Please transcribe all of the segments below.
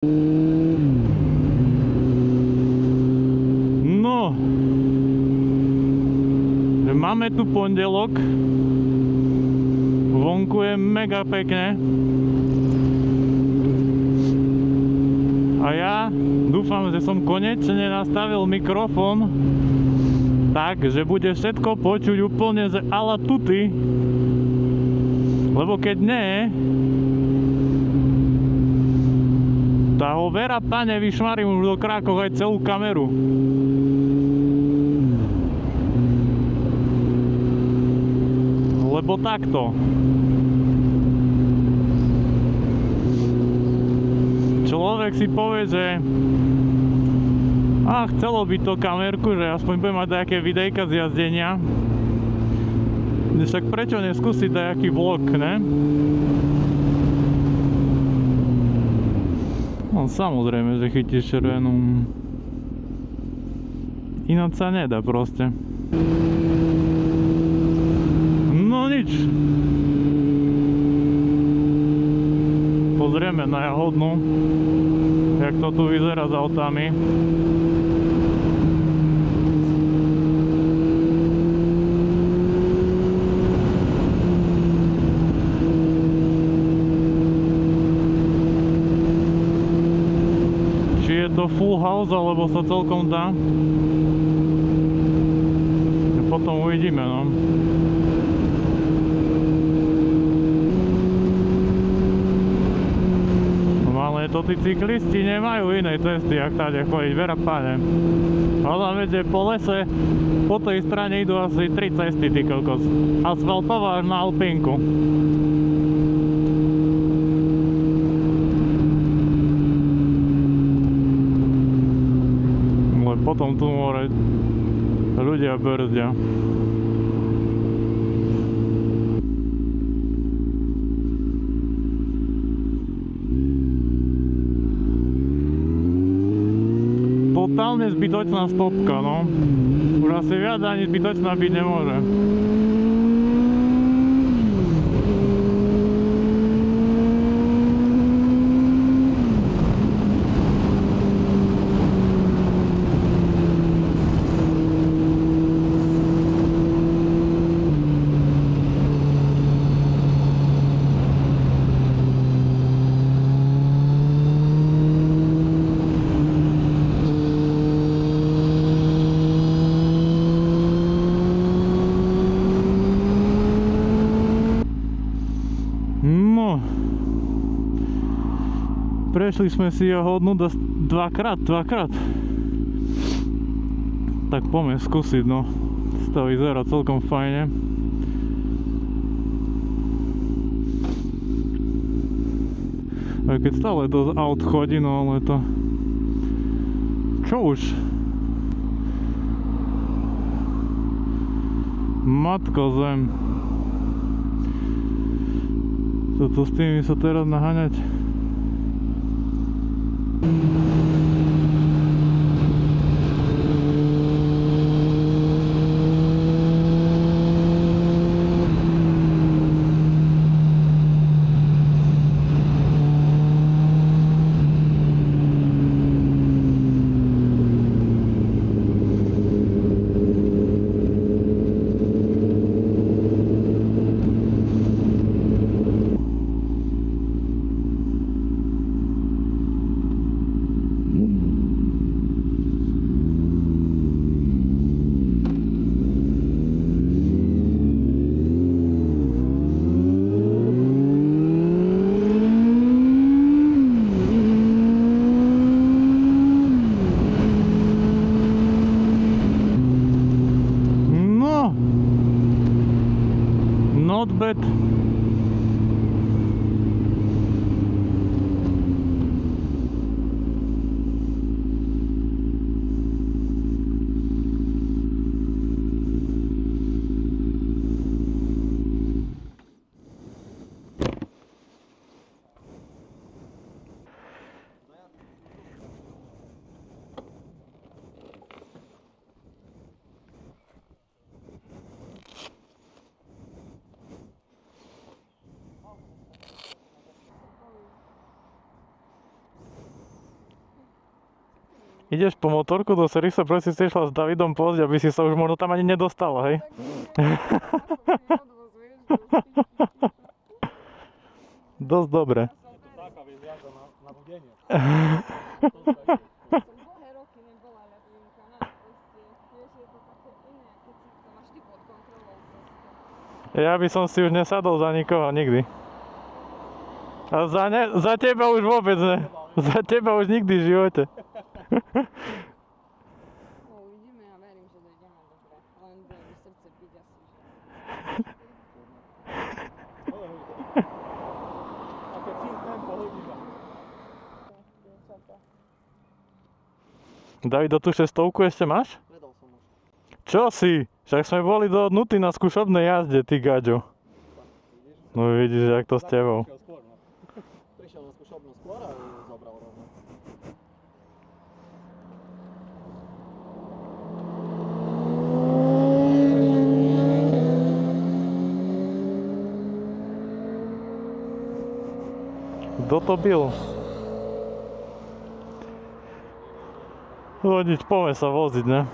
No, máme tu pondelok, vonku je mega pekné a ja dúfam, že som konečne nastavil mikrofón tak, že bude všetko počuť úplne že a la tutti, lebo keď nie, tá ho vera pane vyšmarím už do krákov aj celú kameru. Lebo takto. Človek si povie, že chcelo by to kamerku, že aspoň budem mať nejaké videjka z jazdenia. Však prečo neskúsiť nejaký vlog, ne? No samozrejme, že chytíš červenú. Ináč sa nedá proste. No nič. Pozrieme na Jahodnú, jak to tu vyzerá s autami. To full house, alebo sa celkom dá. Potom uvidíme, no. No ale to tí cyklisti nemajú inej cesty, jak tady chodiť, vera páne. Hľadám, že po lese, po tej strane idú asi 3 cesty, ty kokos. Asfaltová až na Alpinku. Potom tu more ľudia brzdia. Totálne zbytočná stopka, no. Už asi viac ani zbytočná byť nemôže. Prešli sme si Jahodnú dvakrát. Tak poďme skúsiť, no. To vyzerá celkom fajne. Aj keď stále to aut chodí, no ale to... Čo už? Matko zem. Toto s tými sa teraz naháňať. Ideš po motorku do servisu, proste si išla s Davidom pozrieť, aby si sa už možno tam ani nedostala, hej? Dosť dobre. Ja by som si už nesadol za nikoho nikdy. A za teba už vôbec ne. Za teba už nikdy v živote. Uvidíme, ja verím, že dojdeme dobre. Len bude mi srdce byť asi, že... Aké cíl tempo hodíva. David, tú 600 ešte máš? Predal som už. Čo si? Však sme boli dohodnutí na skúšobnej jazde, ty gaďo. No vidíš, jak to s tebou. Prišiel na skúšobnú skôr a zobral rovno. Kto to byl? No nič, poďme sa voziť, ne?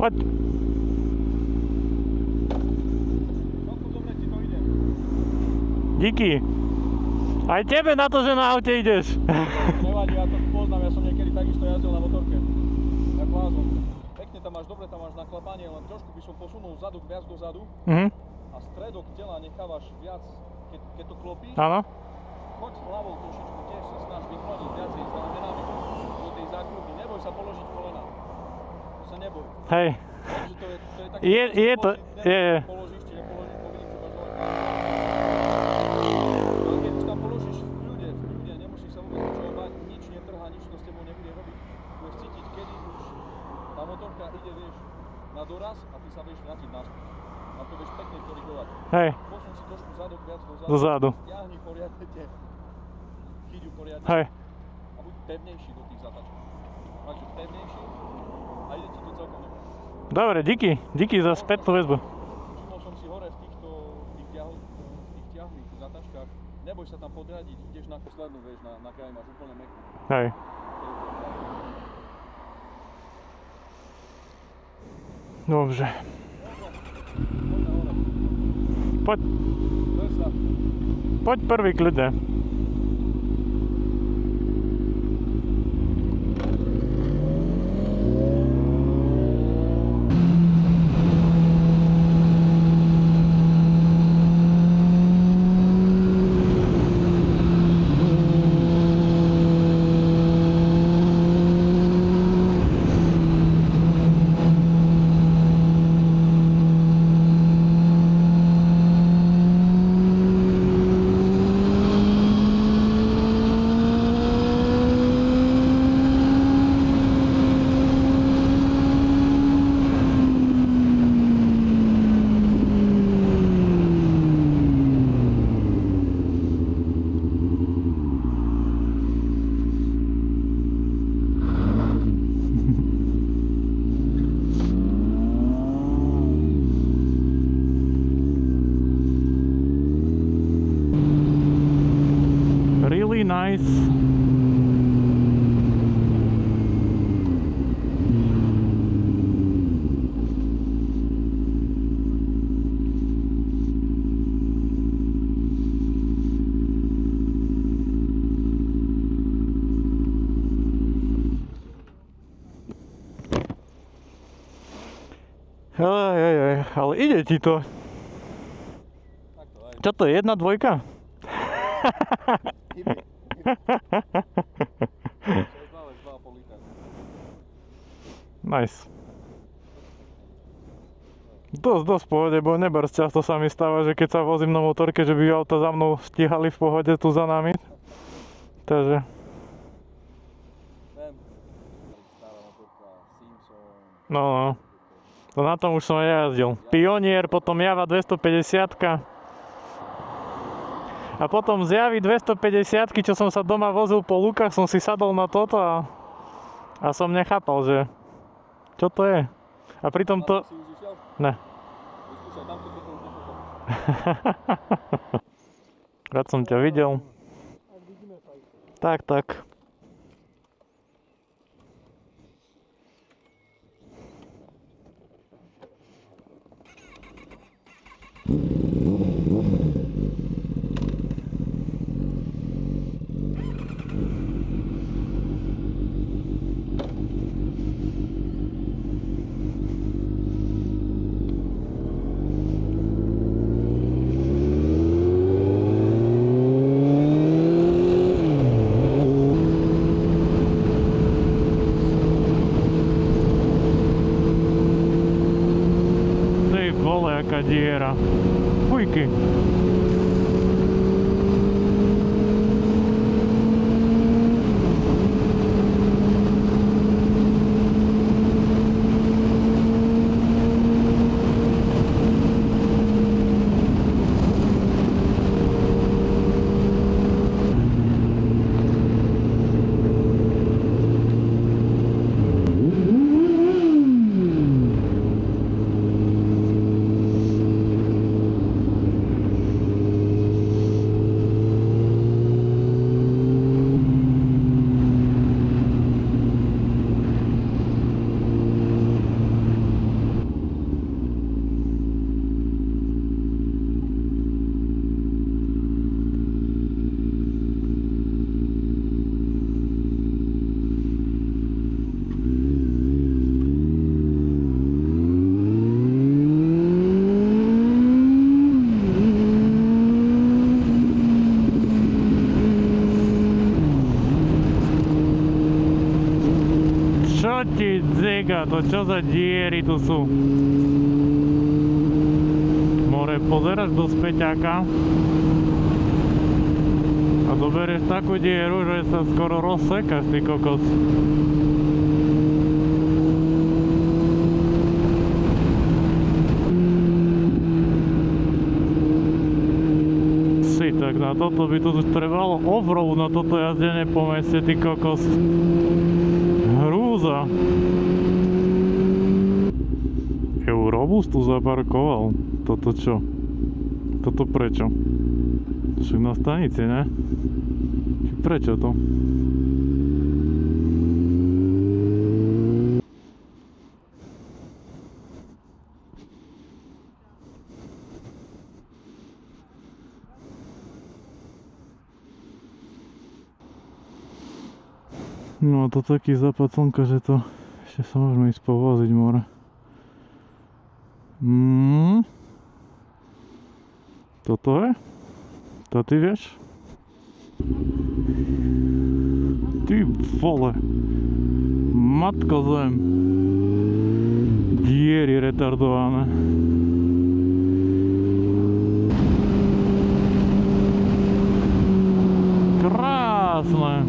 Poď. Celkom dobre ti to ide. Díky. Aj tebe na to, že na aute ideš. Nevadí, ja to poznám, ja som niekedy takisto jazdil na motorke. Jak blázon. Pekne tam máš, dobre tam máš naklapanie, len trošku by som posunul zadok viac dozadu. A stredok tela nechávaš viac, keď to klopí. Áno. Choď hlavou trošičku, tiež sa snaž vykloniť viacej s ramenami do tej zákruhy. Neboj sa položiť kolena. To sa neboj. Hej. Takže to je taký... Je to, je. Položíš, či nepoložíš, povinný treba dole. A keď už tam položíš v kľude, nemusíš sa vôbec ničoho báť, nič netrhá, nič to s tebou nebude robiť. Budeš cítiť, kedy už tá motorka ide, vieš, na doraz a ty sa vieš vrátiť naspäť. A to vieš pekne korigovať. Hej. Posun si trošku zadok viac Dozadu. Stiahni poriadne tie, chyťu poriadne. Hej. A buď pevnejší do tých zatačov. Takže pevnejší a ide ti to celkom dobre. Dobre, díky za spätnú väzbu. Všimol som si hore v tých ťahlých zatačkách. Neboj sa tam podradiť, ideš na poslednú, vieš, na kraji máš úplne mäkkú. Hej. Dobre. Poď. Poď prvý kľudne. Really nice. Ale ide ti to. Tak to aj. Čo to je, 1, 2? Ibe. 2,5 litra. Nice. Dosť v pohode, bo nebars často sa mi stáva, že keď sa vozím na motorke, že by auta za mnou stíhali v pohode tu za nami. Takže... Viem. Stará motorka, Simpson. No. To na tom už som aj jazdil. Pionier, potom Java 250. A potom z Javy 250, čo som sa doma vozil po lúkach, som si sadol na toto a som nechápal, že čo to je. A pritom to... Si už išiel? Ne. Vyskúšaj, tam to už nepochopíš. Rád som ťa videl. Tak. Jaká diera. Fujky. Ti dzega, to čo za diery tu sú? More, pozeráš do späťaka a zoberieš takú dieru, že sa skoro rozsekáš, ty kokos. Si, tak na toto by tu trebalo ovrov na toto jazdenie po meste, ty kokos. Hrúza. Eurobus tu zaparkoval. Toto čo? Toto prečo? Však na stanici, ne? Prečo to? No a to taký západ slnka, že to ešte sa môžeme ísť povoziť more. Toto je? To ty vieš? Ty vole. Matko zem. Diery retardované. Krásne.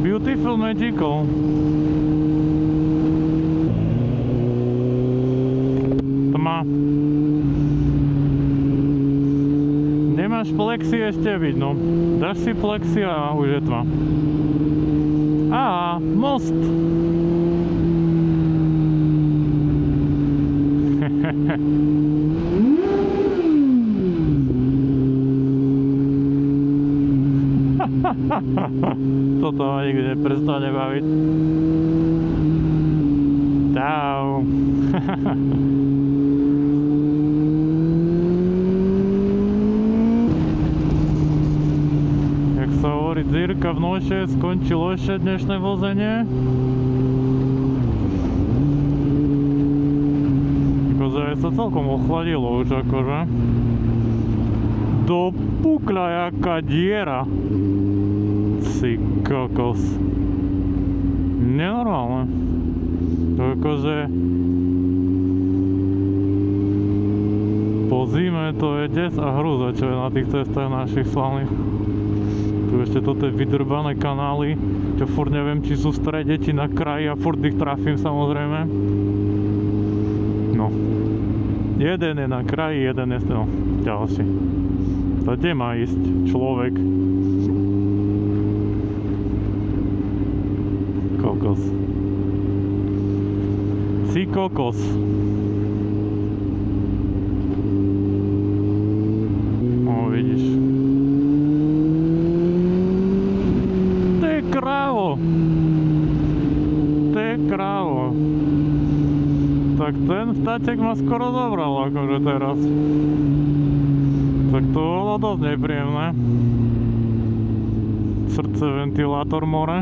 Beautiful, magical. Tma. Nemáš plexi ešte vidno. Dáš si plexi a už je tma. Á, most. Toto ma nikdy neprestane baviť. Čau. Jak sa hovorí, dzírka v noše, skončilo ešte dnešné vozenie. Akože sa celkom ochladilo už akože. Do pukľa jaká diera. Si kokos. Nenormálne. To akože po zime to je des a hrúza, čo je na tých cestách našich slavných. Tu ešte toto je vydrbané kanály, čo furt neviem, či sú v strede, či na kraji a furt ich trafím samozrejme. No. Jeden je na kraji, jeden je no, ďalší. To kde má ísť človek? Kokos. Si kokos. O, vidíš. Ty krávo. Ty krávo. Tak ten vtáček ma skoro zobral, akože teraz. Tak to bolo dosť nepríjemné. Srdce, ventilátor, more.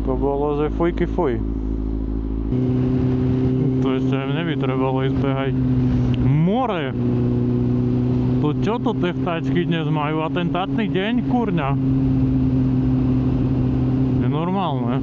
To bolo, že fujky fuj. To ešte mne by trebalo ísť behať. More! To čo to tie vtáčky dnes majú? Atentátny deň? Kurňa. Je normálne.